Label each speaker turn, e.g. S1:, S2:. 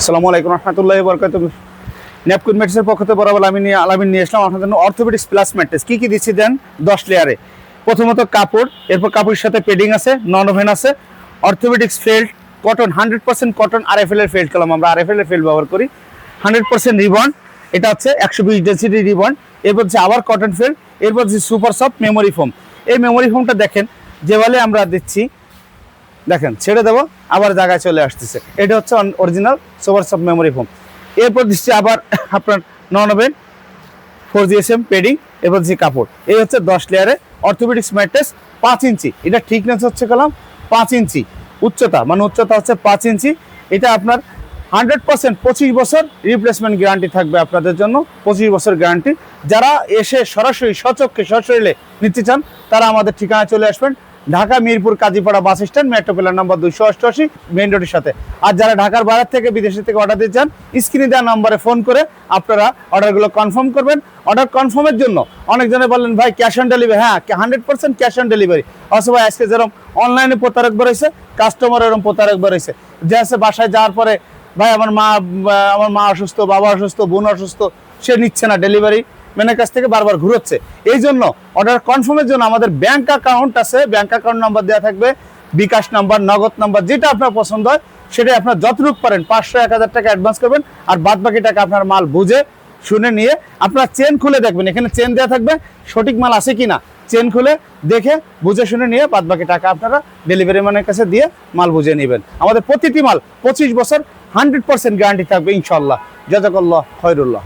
S1: আসসালামু আলাইকুম রহমতুল্লাহি বরকাতুহু। ন্যাপকিন ম্যাট্রেসের পক্ষ থেকে বরাবর আলামিন নিয়ে আসলাম আপনাদের জন্য অর্থোপেডিক্স প্লাস ম্যাট্রেস। কি দিচ্ছি দেন 10 লেয়ারে। প্রথমত কাপড়, এরপর কাপড়ের সাথে পেডিং আছে, নন ওভেন আছে, orthopaedics felt, cotton 100% cotton, RFL এর ফেল্ট কলাম, আমরা আরএফএল এর ফেল্ট ব্যবহার করি, 100% রিবন, এটা হচ্ছে 120 ডেন্সিটি রিবন, এরপর হচ্ছে আবার কটন ফেল্ট, এরপর হচ্ছে সুপার সফট মেমোরি ফোম। এই মেমোরি ফোমটা দেখেন যেভাবে আমরা দিচ্ছি, দেখেন ছেড়ে দেবো আবার জায়গায় চলে আসতেছে, এটা হচ্ছে original super soft memory foam. এরপর দিচ্ছি আবার আপনার নন ওভেন 4GSM পেডিং, এরপর দিচ্ছি কাপড়। এই হচ্ছে 10 লেয়ারে অর্থোপেডিক্স ম্যাট্রেস, 5 ইঞ্চি। এটা ঠিকনেস হচ্ছে কলাম 5 ইঞ্চি, উচ্চতা উচ্চতা হচ্ছে 5 ইঞ্চি। এটা আপনার 100% 25 বছর রিপ্লেসমেন্ট গ্যারান্টি থাকবে আপনাদের জন্য, 25 বছর গ্যারান্টি। যারা এসে সরাসরি সচক্ষে সশরীরে নিতে চান তারা আমাদের ঠিকানা চলে আসবেন, Dhaka Mirpur Kazipara bus stand, metro plan number 288 main রোডের সাথে। আর যারা ঢাকার বাইরে থেকে বিদেশে থেকে অর্ডার দিতে চান স্ক্রিনে দেওয়া নম্বরে ফোন করে আপনারা অর্ডারগুলো কনফার্ম করবেন। অর্ডার কনফার্মের জন্য অনেকজনে বললেন ভাই ক্যাশ অন ডেলিভারি, হ্যাঁ 100% ক্যাশ অন ডেলিভারি। অথবা আজকে যেরকম অনলাইনে প্রতারক বেরোইছে, কাস্টমার এরকম প্রতারক বেরোইছে যে আছে বাসায় যাওয়ার পরে ভাই আমার মা অসুস্থ, বাবা অসুস্থ, বোন অসুস্থ, সে নিচ্ছে না ডেলিভারি ম্যানের কাছ থেকে, বারবার ঘুরোচ্ছে। এই জন্য অর্ডার কনফার্মের জন্য আমাদের ব্যাংক অ্যাকাউন্ট আছে, ব্যাংক অ্যাকাউন্ট নাম্বার দেওয়া থাকবে, বিকাশ নাম্বার, নগদ নাম্বার, যেটা আপনার পছন্দ হয় সেটাই আপনার যতটুকু পারেন 500-1000 টাকা অ্যাডভান্স করবেন, আর বাদ বাকি টাকা আপনার মাল বুঝে শুনে নিয়ে আপনার চেন খুলে দেখবেন, এখানে চেন দেওয়া থাকবে, সঠিক মাল আছে কিনা চেন খুলে দেখে বুঝে শুনে নিয়ে বাদ বাকি টাকা আপনারা ডেলিভারি ম্যানের কাছে দিয়ে মাল বুঝে নেবেন। আমাদের প্রতিটি মাল 25 বছর 100% গ্যারান্টি থাকবে ইনশাআল্লাহ। জাযাকাল্লাহ খায়রুল্লাহ।